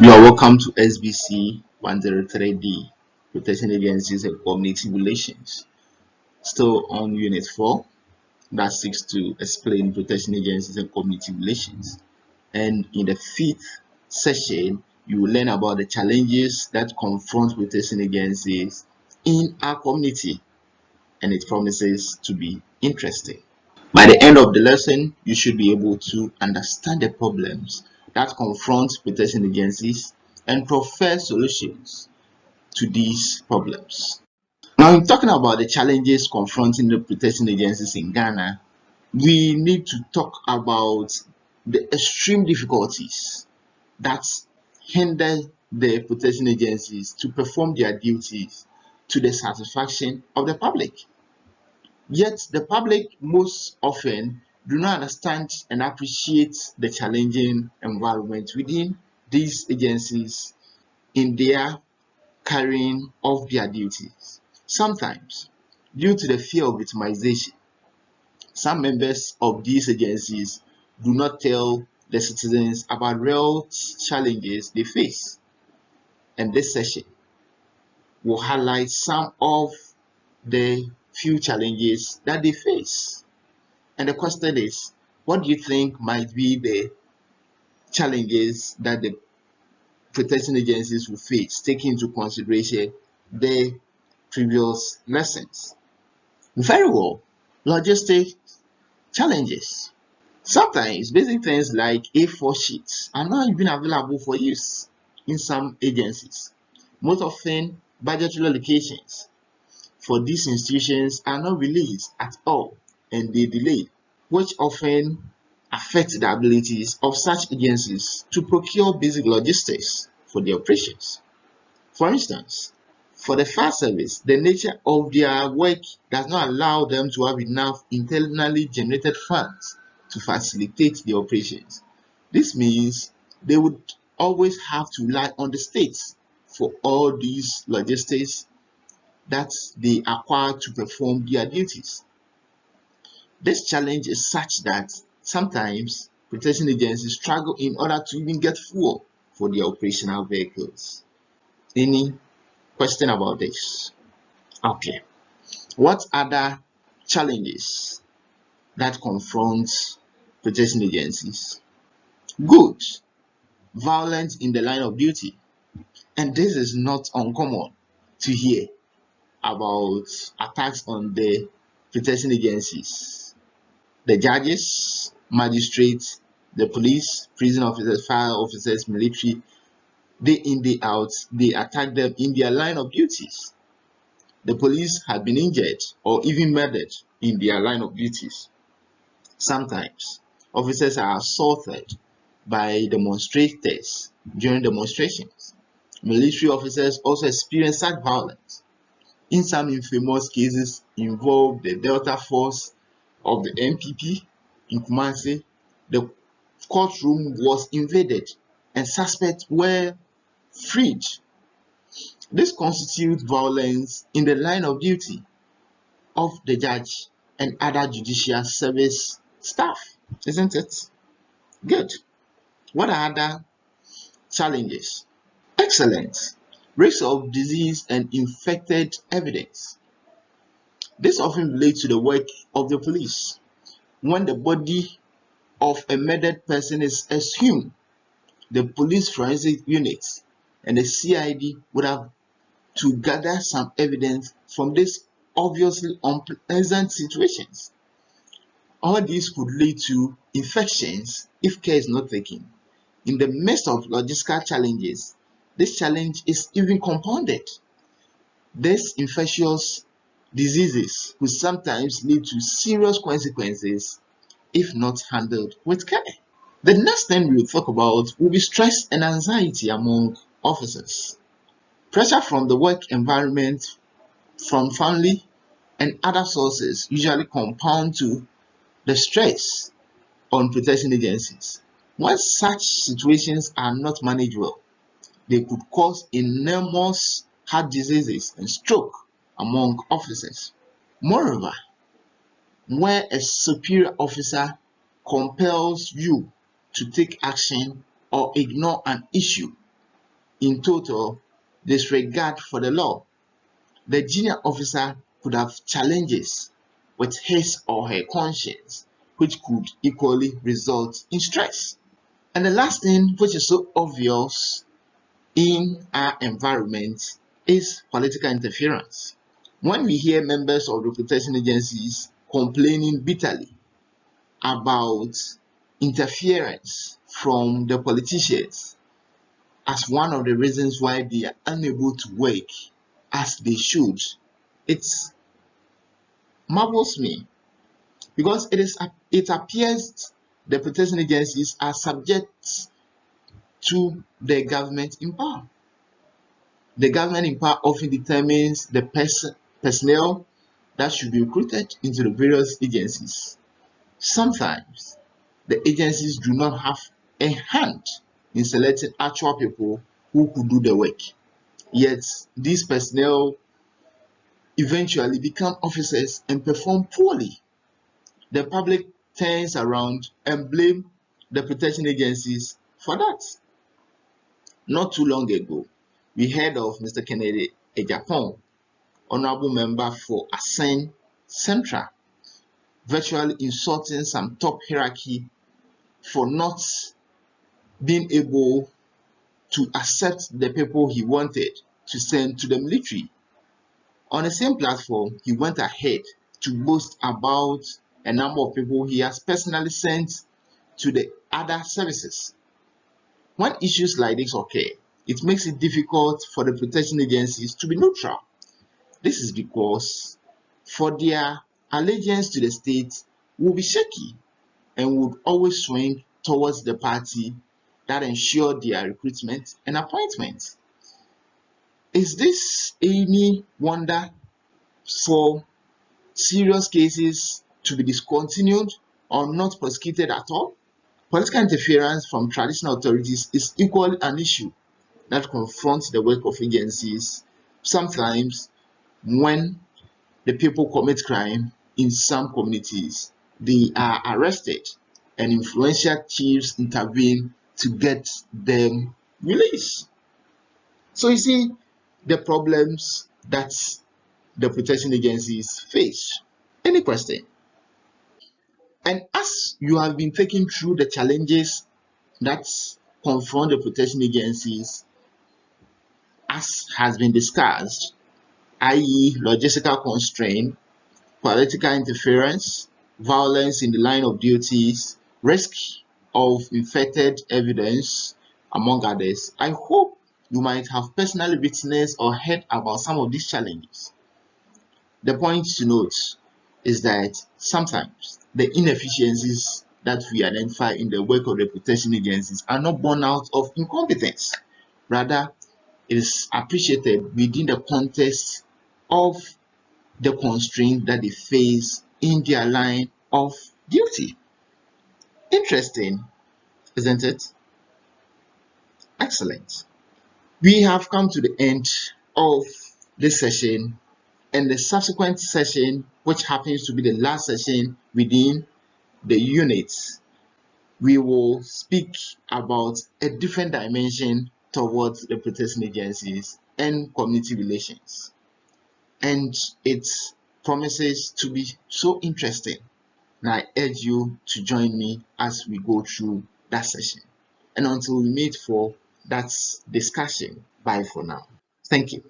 You are welcome to SBC 103D, Protection Agencies and Community Relations. Still on Unit 4, that seeks to explain protection agencies and community relations. And in the fifth session, you will learn about the challenges that confront protection agencies in our community, and it promises to be interesting. By the end of the lesson, you should be able to understand the problems that confront protection agencies and prefer solutions to these problems. Now, in talking about the challenges confronting the protection agencies in Ghana, we need to talk about the extreme difficulties that hinder the protection agencies to perform their duties to the satisfaction of the public. Yet the public most often do not understand and appreciate the challenging environment within these agencies in their carrying of their duties. Sometimes, due to the fear of victimization, some members of these agencies do not tell the citizens about real challenges they face. And this session will highlight some of the few challenges that they face. And the question is, what do you think might be the challenges that the protection agencies will face, taking into consideration the previous lessons? Very well, logistic challenges. Sometimes basic things like A4 sheets are not even available for use in some agencies. Most often, budgetary allocations for these institutions are not released at all and they delay, which often affect the abilities of such agencies to procure basic logistics for their operations. For instance, for the fire service, the nature of their work does not allow them to have enough internally generated funds to facilitate the operations. This means they would always have to rely on the states for all these logistics that they acquire to perform their duties. This challenge is such that sometimes protection agencies struggle in order to even get fuel for their operational vehicles. Any question about this? Okay. What other challenges that confront protection agencies? Good. Violence in the line of duty. And this is not uncommon to hear about attacks on the protection agencies. The judges, magistrates, the police, prison officers, fire officers, military, day in, day out, they attack them in their line of duties. The police have been injured or even murdered in their line of duties. Sometimes, officers are assaulted by demonstrators during demonstrations. Military officers also experience such violence. In some infamous cases involve the Delta Force of the NPP in Kumasi, the courtroom was invaded and suspects were freed. This constitutes violence in the line of duty of the judge and other judicial service staff, isn't it? Good. What are other challenges? Excellent. Risk of disease and infected evidence. This often relates to the work of the police. When the body of a murdered person is exhumed, the police forensic units and the CID would have to gather some evidence from these obviously unpleasant situations. All these could lead to infections if care is not taken. In the midst of logistical challenges, this challenge is even compounded. These infectious diseases could sometimes lead to serious consequences if not handled with care. The next thing we'll talk about will be stress and anxiety among officers. Pressure from the work environment, from family, and other sources usually compound to the stress on protection agencies. When such situations are not managed well, they could cause enormous heart diseases and stroke among officers. Moreover, where a superior officer compels you to take action or ignore an issue, in total disregard for the law. The junior officer could have challenges with his or her conscience, which could equally result in stress. And the last thing, which is so obvious in our environment, is political interference. When we hear members of the protection agencies complaining bitterly about interference from the politicians as one of the reasons why they are unable to work as they should, it marvels me, because it appears the protection agencies are subject to the government in power. The government in power often determines the personnel that should be recruited into the various agencies. Sometimes the agencies do not have a hand in selecting actual people who could do the work. Yet these personnel eventually become officers and perform poorly. The public turns around and blame the protection agencies for that. Not too long ago, we heard of Mr. Kennedy Ejapong, honorable member for Asen Central, virtually insulting some top hierarchy for not being able to accept the people he wanted to send to the military. On the same platform, he went ahead to boast about a number of people he has personally sent to the other services. When issues like this occur, it makes it difficult for the protection agencies to be neutral. This is because for their allegiance to the state will be shaky and would always swing towards the party that ensured their recruitment and appointment. Is this any wonder for serious cases to be discontinued or not prosecuted at all? Political interference from traditional authorities is equally an issue that confronts the work of agencies. Sometimes, when the people commit crime in some communities, they are arrested and influential chiefs intervene to get them released. So you see the problems that the protection agencies face. Any question? And as you have been taking through the challenges that confront the protection agencies, as has been discussed, i.e., logistical constraint, political interference, violence in the line of duties, risk of infected evidence, among others, I hope you might have personally witnessed or heard about some of these challenges. The point to note is that sometimes the inefficiencies that we identify in the work of the protection agencies are not born out of incompetence. Rather, it is appreciated within the context of the constraint that they face in their line of duty. Interesting, isn't it? Excellent. We have come to the end of this session, and the subsequent session, which happens to be the last session within the units, we will speak about a different dimension towards the protection agencies and community relations. And it promises to be so interesting. And I urge you to join me as we go through that session. And until we meet for that discussion, bye for now. Thank you.